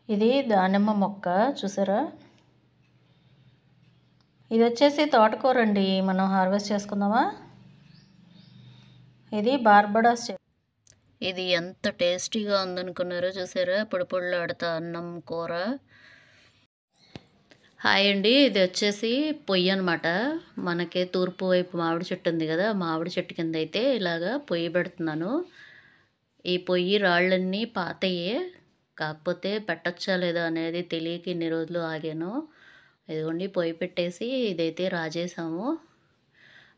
ఇది దానిమ్మ మొక్క చూసారా? ఇది వచ్చేసి తోటకూర అండి. మనం హార్వెస్ట్ చేసుకుందామా? ఇది బార్బడాస్. ఇది ఎంత టేస్టీగా ఉందనుకున్నారో చూసారా? పొడి పొడిలాడుతా అన్నం కూర. హాయ్ అండి, ఇది వచ్చేసి పొయ్యి అనమాట. మనకి తూర్పు వైపు మామిడి చెట్టు ఉంది కదా, మామిడి చెట్టు కింద అయితే ఇలాగా పొయ్యి పెడుతున్నాను. ఈ పొయ్యి రాళ్ళన్నీ పాతయే, కాకపోతే పెట్టచ్చా లేదా అనేది తెలియక ఇన్ని రోజులు ఆగాను. ఇదిగోండి పొయ్యి పెట్టేసి ఇదైతే రాజేసాము.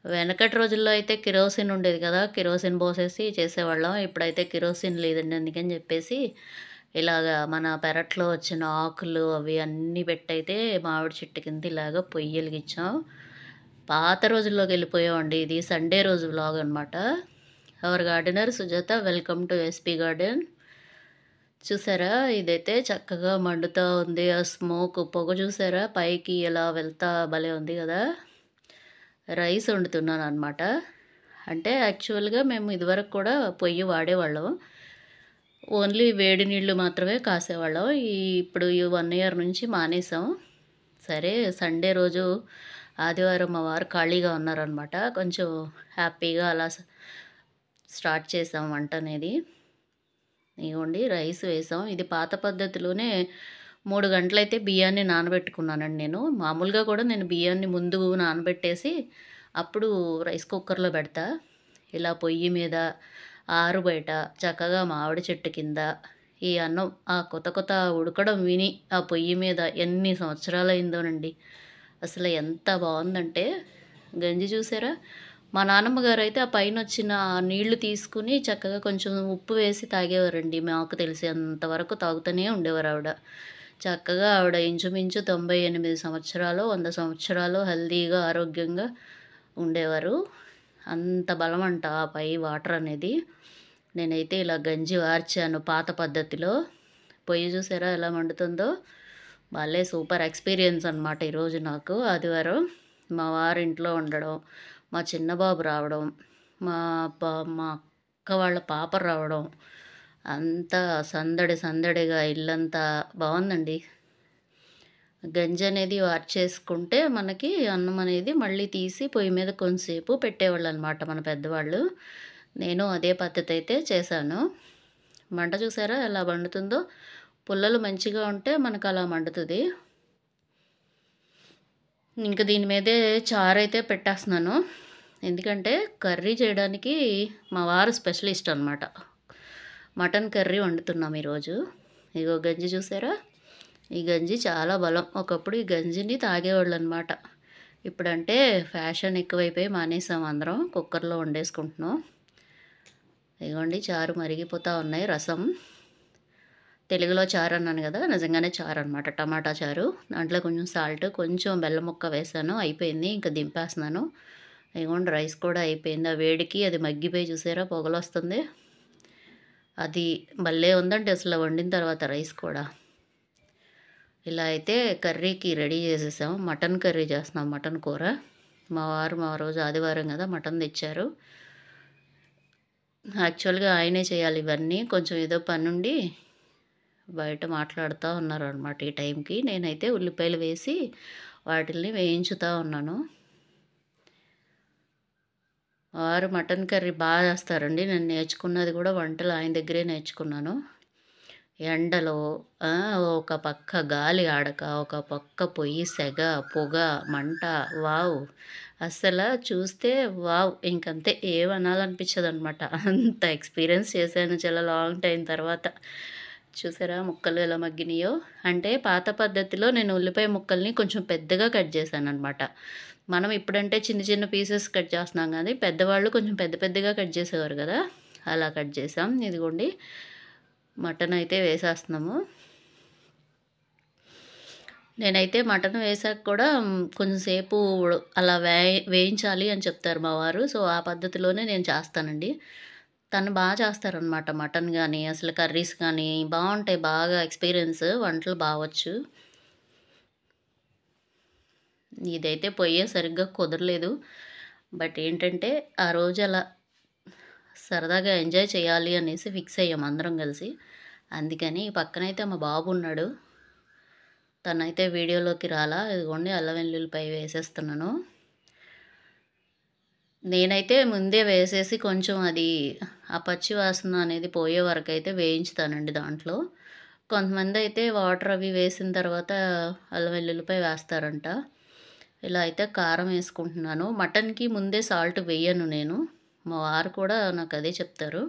వెనకటి రోజుల్లో అయితే కిరోసిన్ ఉండేది కదా, కిరోసిన్ పోసేసి చేసేవాళ్ళం. ఇప్పుడైతే కిరోసిన్ లేదండి, అందుకని చెప్పేసి ఇలాగా మన పెరట్లో వచ్చిన ఆకులు అవి అన్నీ పెట్టయితే మామిడి చెట్టు కింద ఇలాగ పొయ్యి వెలిగించాం. పాత రోజుల్లోకి వెళ్ళిపోయామండి. ఇది సండే రోజు వ్లాగ్ అనమాట. Hour gardener Sujatha, welcome to SP garden. చూసారా, ఇదైతే చక్కగా మండుతూ ఉంది. ఆ స్మోక్ పొగ చూసారా పైకి ఎలా వెళ్తా భలే ఉంది కదా. రైస్ వండుతున్నాను అనమాట. అంటే యాక్చువల్గా మేము ఇదివరకు కూడా పొయ్యి వాడేవాళ్ళం, ఓన్లీ వేడి నీళ్ళు మాత్రమే కాసేవాళ్ళం. ఇప్పుడు ఈ 1 ఇయర్ నుంచి మానేసాం. సరే సండే రోజు ఆదివారం మా వారు ఖాళీగా ఉన్నారనమాట, కొంచెం హ్యాపీగా అలా స్టార్ట్ చేసాం వంట అనేది. ఇవ్వండి రైస్ వేసాం. ఇది పాత పద్ధతిలోనే 3 గంటలైతే బియ్యాన్ని నానబెట్టుకున్నానండి నేను. మామూలుగా కూడా నేను బియ్యాన్ని ముందు నానబెట్టేసి అప్పుడు రైస్ కుక్కర్లో పెడతా. ఇలా పొయ్యి మీద ఆరు బయట చక్కగా మామిడి చెట్టు కింద ఈ అన్నం ఆ కొత్త కొత్త ఉడకడం విని ఆ పొయ్యి మీద ఎన్ని సంవత్సరాలైందోనండి. అసలు ఎంత బాగుందంటే గంజి చూసారా? మా నాన్నమ్మ గారు అయితే ఆ పైన వచ్చిన నీళ్లు తీసుకుని చక్కగా కొంచెం ఉప్పు వేసి తాగేవారండి. మాకు తెలిసేంతవరకు తాగుతూనే ఉండేవారు ఆవిడ. చక్కగా ఆవిడ ఇంచుమించు 98 సంవత్సరాలు 100 సంవత్సరాలు హెల్తీగా ఆరోగ్యంగా ఉండేవారు. అంత బలం అంట ఆ పై వాటర్ అనేది. నేనైతే ఇలా గంజి వార్చాను పాత పద్ధతిలో. పొయ్యి చూసారా ఎలా మండుతుందో? భలే సూపర్ ఎక్స్పీరియన్స్ అనమాట ఈరోజు నాకు. ఆదివారం మా వారు ఇంట్లో ఉండడం, మా చిన్న బాబు రావడం, మా మా అక్క వాళ్ళ పాప రావడం, అంతా సందడి సందడిగా ఇల్లంతా బాగుందండి. గంజి అనేది వార్చేసుకుంటే మనకి అన్నం అనేది మళ్ళీ తీసి పొయ్యి మీద కొంచెంసేపు పెట్టేవాళ్ళు అనమాట మన పెద్దవాళ్ళు. నేను అదే పద్ధతి అయితే చేశాను. మంట చూసారా ఎలా మండుతుందో? పుల్లలు మంచిగా ఉంటే మనకు అలా మండుతుంది. ఇంక దీని మీదే చారు అయితే పెట్టేస్తున్నాను. ఎందుకంటే కర్రీ చేయడానికి మా వారు స్పెషలిస్ట్ అనమాట. మటన్ కర్రీ వండుతున్నాం ఈరోజు. ఇగో గంజి చూసారా? ఈ గంజి చాలా బలం. ఒకప్పుడు ఈ గంజిని తాగేవాళ్ళు అనమాట. ఇప్పుడంటే ఫ్యాషన్ ఎక్కువైపోయి మానేసాం, అందరం కుక్కర్లో వండేసుకుంటున్నాం. ఇదిగోండి చారు మరిగిపోతూ ఉన్నాయి. రసం, తెలుగులో చారు అన్నాను కదా, నిజంగానే చారు అనమాట, టమాటా చారు. దాంట్లో కొంచెం సాల్ట్, కొంచెం బెల్లం ముక్క వేసాను. అయిపోయింది, ఇంకా దింపేస్తున్నాను. ఇదిగోండి రైస్ కూడా అయిపోయింది. ఆ వేడికి అది మగ్గిపోయి చూసారా పొగలు వస్తుంది. అది భలే ఉందండి అసలు వండిన తర్వాత రైస్ కూడా. ఇలా అయితే కర్రీకి రెడీ చేసేసాం. మటన్ కర్రీ చేస్తున్నాం, మటన్ కూర. మా వారు మా రోజు ఆదివారం కదా మటన్ తెచ్చారు. యాక్చువల్గా ఆయనే చేయాలి ఇవన్నీ. కొంచెం ఏదో పనుండి బయట మాట్లాడుతూ ఉన్నారనమాట ఈ టైంకి. నేనైతే ఉల్లిపాయలు వేసి వాటిల్ని వేయించుతూ ఉన్నాను. వారు మటన్ కర్రీ బాగా చేస్తారండి. నేను నేర్చుకున్నది కూడా వంటలు ఆయన దగ్గరే నేర్చుకున్నాను. ఎండలో ఒక పక్క గాలి ఆడక, ఒక పక్క పొయ్యి సెగ, పొగ, మంట, వావ్! అస్సలు చూస్తే వావ్! ఇంకంతే ఏమనాలనిపించదనమాట. అంత ఎక్స్పీరియన్స్ చేశాను చాలా లాంగ్ టైం తర్వాత. చూసారా ముక్కలు ఎలా మగ్గినాయో? అంటే పాత పద్ధతిలో నేను ఉల్లిపాయ ముక్కల్ని కొంచెం పెద్దగా కట్ చేశాననమాట. మనం ఇప్పుడంటే చిన్న చిన్న పీసెస్ కట్ చేస్తున్నాం కానీ పెద్దవాళ్ళు కొంచెం పెద్ద పెద్దగా కట్ చేసేవారు కదా, అలా కట్ చేసాం. ఇదిగోండి మటన్ అయితే వేసేస్తున్నాము. నేనైతే మటన్ వేసాక కూడా కొంచెం సేపు అలా వేయించాలి అని చెప్తారు మా వారు. సో ఆ పద్ధతిలోనే నేను చేస్తానండి. తను బాగా చేస్తారనమాట మటన్ కానీ, అసలు కర్రీస్ కానీ బాగుంటాయి. బాగా ఎక్స్పీరియన్స్, వంటలు బావచ్చు. ఇదైతే పొయ్యే సరిగ్గా కుదరలేదు. బట్ ఏంటంటే ఆ రోజు అలా సరదాగా ఎంజాయ్ చేయాలి అనేసి ఫిక్స్ అయ్యాం అందరం కలిసి. అందుకని ఈ పక్కనైతే మా బాబు ఉన్నాడు. తనైతే వీడియోలోకి రాలా. ఇదిగోండి అల్లం వెల్లుల్లిపాయ వేసేస్తున్నాను. నేనైతే ముందే వేసేసి కొంచెం అది ఆ పచ్చి వాసన అనేది పోయే వరకైతే వేయించుతానండి దాంట్లో. కొంతమందయితే వాటర్ అవి వేసిన తర్వాత అల్లం వెల్లుల్లిపాయ వేస్తారంట. ఇలా అయితే కారం వేసుకుంటున్నాను. మటన్‌కి ముందే సాల్ట్ వెయ్యను నేను. మా వారు కూడా నాకదే చెప్తారు.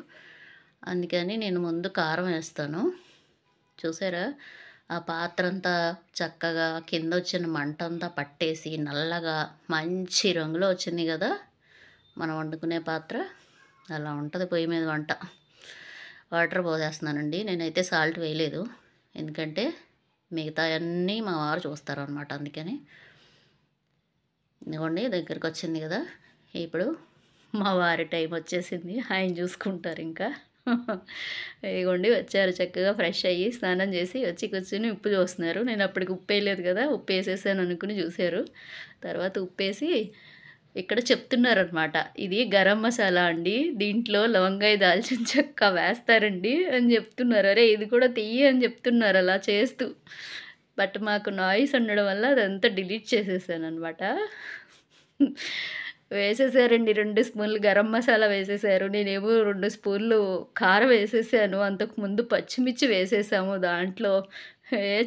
అందుకని నేను ముందు కారం వేస్తాను. చూసారా? ఆ పాత్రంతా చక్కగా కిందొచ్చిన మంటంతా పట్టేసి నల్లగా మంచి రంగులో వచ్చింది గదా! మనం వండుకునే పాత్ర. అలా ఉంటది పొయ్యి మీద వంట. వాటర్ పోసేస్తున్నానండి. నేనైతే సాల్ట్ వేయలేదు. ఎందుకంటే మిగతాయన్నీ మా వారు చూస్తారనమాట అందుకని. ఇదిగోండి దగ్గరకొచ్చింది గదా! ఇప్పుడు మా వారి టైం వచ్చేసింది. ఆయన చూసుకుంటారింకా. ఇదిగోండి వచ్చారు చక్కగా ఫ్రెష్ అయ్యి, స్నానం చేసి వచ్చి కూర్చొని ఉప్పు చూస్తున్నారు. నేను అప్పటికి ఉప్పేయలేదు కదా! ఉప్పేసేసాను అనుకుని చూసారు. తర్వాత ఉప్పేసి ఇక్కడ చెప్తున్నారనమాట. ఇది గరం మసాలా అండి. దీంట్లో లవంగాయ, దాల్చిన చెక్క వేస్తారండి అని చెప్తున్నారు. అరే! ఇది కూడా తియ్యి అని చెప్తున్నారు అలా చేస్తూ. బట్ మాకు నాయిస్ ఉండడం వల్ల అదంతా డిలీట్ చేసేసాననమాట. వేసేసారండి 2 స్పూన్లు గరం మసాలా వేసేసారు. నేనేమో 2 స్పూన్లు కారం వేసేసాను. అంతకుముందు పచ్చిమిర్చి వేసేసాము దాంట్లో.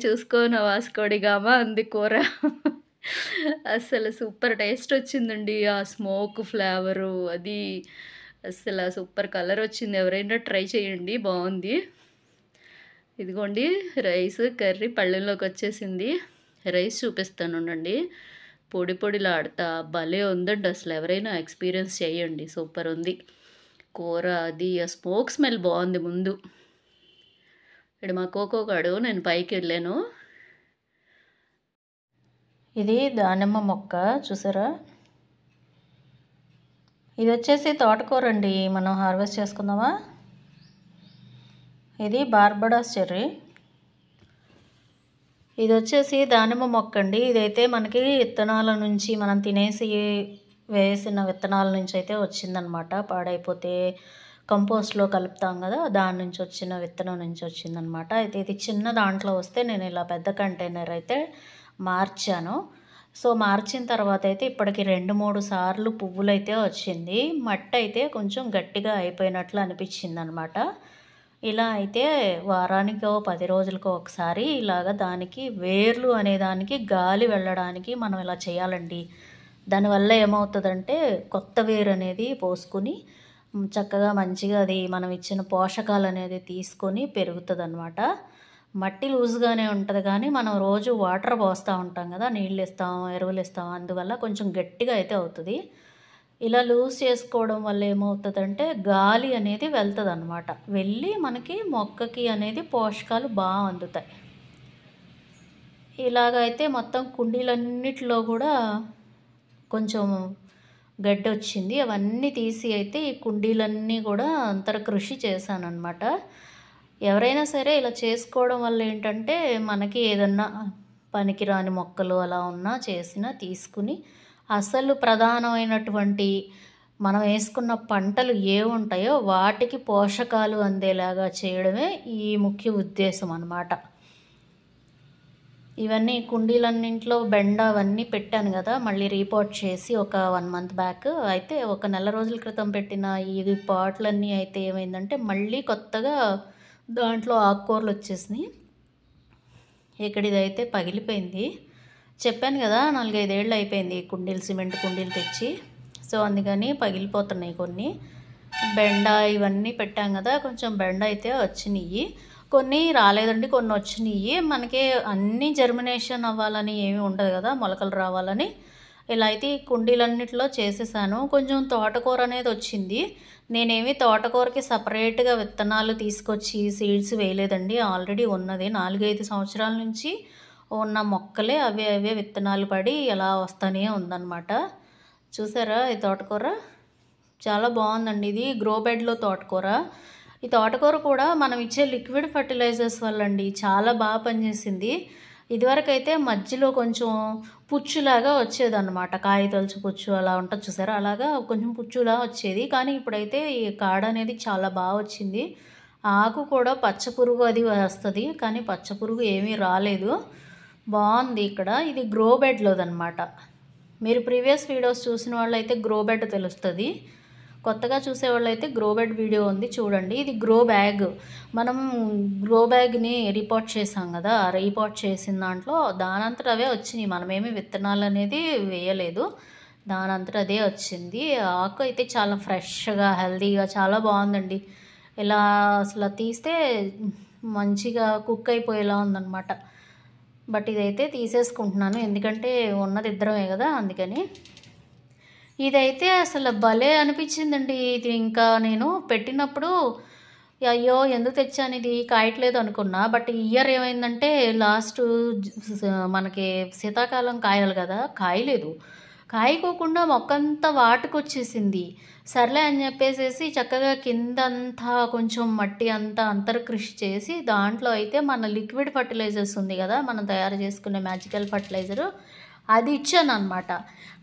చూసుకో వాస్కోడిగామా అంది కూర. అస్సలు సూపర్ టేస్ట్ వచ్చిందండి. ఆ స్మోక్ ఫ్లేవరు అది అస్సల సూపర్ కలర్ వచ్చింది. ఎవరైనా ట్రై చేయండి బావుంది. ఇదిగోండి రైస్, కర్రీ పళ్ళెంలోకొచ్చేసింది. రైస్ చూపిస్తానుండండి. పొడి పొడిలాడతా భలే ఉందండి అసలు. ఎవరైనా ఎక్స్‌పీరియన్స్ చేయండి. సూపర్ ఉంది. కూర అది ఆ స్మోక్ స్మెల్ బావుంది ముందు. ఈడు మా కోకో గాడు నేను పైకెళ్ళాను. ఇది దానిమ్మ మొక్క చూసారా? ఇదొచ్చేసి తోటకూరండి. మనం హార్వెస్ట్ చేసుకుందామా? ఇది బార్బడాస్ చెర్రీ. ఇదొచ్చేసి దానిమ్మ మొక్కండి. ఇదైతే మనకి విత్తనాల నుంచి మనం తినేసి వేసిన విత్తనాల నుంచి అయితే వచ్చిందనమాట. పాడైపోతే కంపోస్ట్‌లో కలుపుతాం గదా! దాని నుంచి వచ్చిన విత్తనం నుంచి వచ్చిందనమాట. అయితే ఇది చిన్న దాంట్లో వస్తే నేను ఇలా పెద్ద కంటైనర్ అయితే మార్చాను. సో, మార్చిన తర్వాత అయితే ఇప్పటికి 2, 3 సార్లు పువ్వులైతే వచ్చింది. మట్టయితే కొంచెం గట్టిగా అయిపోయినట్లు అనిపిచ్చిందనమాట. ఇలా అయితే వారానికో 10 రోజులకో ఒకసారి ఇలాగ దానికి వేర్లు అనేదానికి గాలి వెళ్ళడానికి మనం ఇలా చేయాలండి. దానివల్ల ఏమవుతదంటే కొత్త వేరు అనేది పోసుకొని చక్కగా మంచిగా అది మనం ఇచ్చిన పోషకాలనేది తీసుకొని పెరుగుతదనమాట. మట్టి లూజ్‌గానే ఉంటది గానీ మనం రోజు వాటర్ పోస్తా ఉంటాం గదా! నీళ్ళిస్తాం, ఎరువులిస్తాం అందువల్ల కొంచెం గట్టిగా అయితే అవుతది. ఇలా లూజ్ చేసుకోవడం వల్ల ఏమవుతదంటే గాలి అనేది వెళ్తదనమాట. వెళ్ళి మనకి మొక్కకి అనేది పోషకాలు అందుతాయి. ఇలాగైతే మొత్తం కుండీలన్నిటిలో గూడా కొంచెం గడ్డొచ్చింది. అవన్నీ తీసి అయితే ఈ కుండీలన్నీ గూడా అంతర కృషి చేశాననమాట. ఎవరైనా సరే ఇలా చేసుకోవడం వల్ల ఏంటంటే మనకి ఏదన్నా పనికిరాని మొక్కలు అలా ఉన్నా చేసినా తీసుకుని అసలు ప్రధానమైనటువంటి మనం వేసుకున్న పంటలు ఏవుంటాయో వాటికి పోషకాలు అందేలాగా చేయడమే ఈ ముఖ్య ఉద్దేశం అనమాట. ఇవన్నీ కుండీలన్నింట్లో బెండ అవన్నీ పెట్టాను గదా! మళ్ళీ రీపాట్ చేసి ఒక 1 మంత్ బ్యాక్ అయితే ఒక నెల రోజుల క్రితం పెట్టిన ఈ పాట్‌లన్నీ అయితే ఏమైందంటే మళ్ళీ కొత్తగా దాంట్లో ఆకుకూరలొచ్చేసినియి. ఇక్కడ ఇదైతే పగిలిపోయింది. చెప్పాను గదా! 4, 5 ఏళ్ళు అయిపోయింది ఈ కుండీలు సిమెంట్ కుండీలు తెచ్చి. సో, అందుకని పగిలిపోతున్నాయి కొన్ని. బెండ ఇవన్నీ పెట్టాం గదా! కొంచెం బెండ అయితే వచ్చినియి. కొన్ని రాలేదండి. కొన్నొచ్చినియి. మనకి అన్నీ జర్మినేషన్ అవ్వాలని ఏమి ఉండదు గదా! మొలకలు రావాలని. ఇలా అయితే ఈ కుండీలన్నిటిలో చేసేసాను. కొంచెం తోటకూర అనేదొచ్చింది. నేనేమి తోటకూరకి సెపరేట్‌గా విత్తనాలు తీసుకొచ్చి సీడ్స్ వేయలేదండి. ఆల్రెడీ ఉన్నది 4, 5 సంవత్సరాల నుంచి ఉన్న మొక్కలే అవే అవే విత్తనాలు పడి అలా వస్తానే ఉందనమాట. చూసారా ఈ తోటకూర? చాలా బావుందండి. ఇది గ్రో బెడ్‌లో తోటకూర. ఈ తోటకూర కూడా మనం ఇచ్చే లిక్విడ్ ఫెర్టిలైజర్స్ వల్లండి చాలా పనిచేసింది. ఇదివరకైతే మధ్యలో కొంచెం పుచ్చులాగా వచ్చేదనమాట. కాయ తొలచు పుచ్చు అలా ఉంటది చూసారా? అలాగా కొంచెం పుచ్చులా వచ్చేది. కానీ ఇప్పుడైతే ఈ కాడ అనేది చాలా వచ్చింది. ఆకు కూడా పచ్చ పురుగు అది వస్తది. కానీ పచ్చ పురుగు ఏమీ రాలేదు. బావుంది ఇక్కడ. ఇది గ్రో బెడ్‌లోదనమాట. మీరు ప్రీవియస్ వీడియోస్ చూసిన వాళ్ళైతే గ్రో బెడ్ తెలుస్తది. కొత్తగా చూసేవాళ్ళైతే గ్రో బెడ్ వీడియో ఉంది చూడండి. ఇది గ్రో బ్యాగ్. మనం గ్రో బ్యాగ్‌ని రీపాట్ చేసాం గదా! రీపాట్ చేసిన దాంట్లో దానంతట అవే వచ్చినియి. మనమేమి విత్తనాలనేది వేయలేదు. దానంతట అదే వచ్చింది. ఆకు అయితే చాలా ఫ్రెష్‌గా, హెల్తీగా చాలా బావుందండి. ఇలా అసల తీస్తే మంచిగా కుక్ అయిపోయేలా ఉందనమాట. బట్ ఇదైతే తీసేసుకుంటున్నాను. ఎందుకంటే ఉన్నది ఇద్దరమే గదా! అందుకని. ఇదైతే అసలు భలే అనిపించిందండి. ఇది ఇంకా నేను పెట్టినప్పుడు అయ్యో! ఎందుకు తెచ్చానిది కాయట్లేదు అనుకున్నా. బట్ ఈ ఇయర్ ఏమైందంటే లాస్టు మనకి శీతాకాలం కాయాలి గదా! కాయలేదు. కాయకోకుండా మొక్కంతా వాటుకొచ్చేసింది. సర్లే అని జెప్పేసేసి చక్కగా కిందంతా కొంచెం మట్టి అంతా అంతర్కృషి చేసి దాంట్లో అయితే మన లిక్విడ్ ఫర్టిలైజర్స్ ఉంది గదా! మనం తయారు చేసుకునే మ్యాజికల్ ఫర్టిలైజరు అది ఇచ్చాననమాట.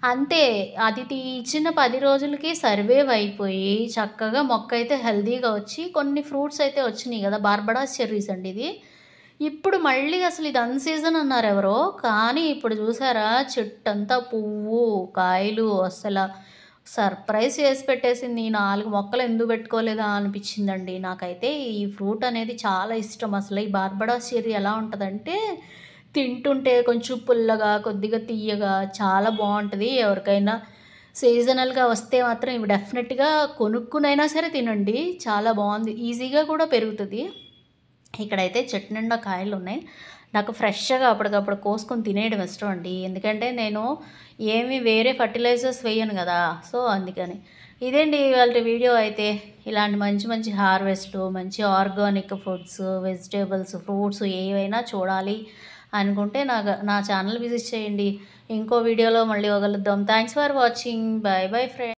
అంతే. అది ఇచ్చిన 10 రోజులకి సర్వైవ్ అయిపోయి చక్కగా మొక్కయితే హెల్తీగా వచ్చి కొన్ని ఫ్రూట్స్ అయితే వచ్చినియి గదా! బార్బడాస్ చెర్రీస్ అండి ఇది. ఇప్పుడు మళ్ళీ అసలు ఇది అన్‌సీజన్ అన్నారెవరో. కానీ ఇప్పుడు చూసారా చెట్టంతా పువ్వు, కాయలు సర్ప్రైజ్ చేసి పెట్టేసింది. ఈ 4 మొక్కలు ఎందుకు పెట్టుకోలేదా అనిపించిందండి. నాకైతే ఈ ఫ్రూట్ అనేది చాలా ఇష్టం. అసలు ఈ బార్బడాస్ చెర్రీ ఎలా ఉంటదంటే తింటుంటే కొంచెం పుల్లగా, కొద్దిగా తియ్యగా చాలా బావుంటది. ఎవరికైనా సీజనల్‌గా వస్తే మాత్రం ఇవి డెఫినెట్‌గా కొనుక్కునైనా సరే తినండి. చాలా బావుంది. ఈజీగా కూడా పెరుగుతది. ఇక్కడైతే చెట్టు నిండా కాయలున్నాయి. నాకు ఫ్రెష్‌గా అప్పటికప్పుడు కోసుకొని తినేయడం ఇష్టం అండి. ఎందుకంటే నేను ఏమి వేరే ఫర్టిలైజర్స్ వేయను గదా! సో, అందుకని. ఇదండి ఇవాల్టి వీడియో అయితే. ఇలాంటి మంచి మంచి హార్వెస్ట్‌లు, మంచి ఆర్గానిక్ ఫుడ్స్, వెజిటబుల్స్, ఫ్రూట్స్ ఏవైనా చూడాలి అనుకుంటే నా ఛానల్ విజిట్ చేయండి. ఇంకో వీడియోలో మళ్ళీ కలుద్దాం. Thanks for watching. By bye friends.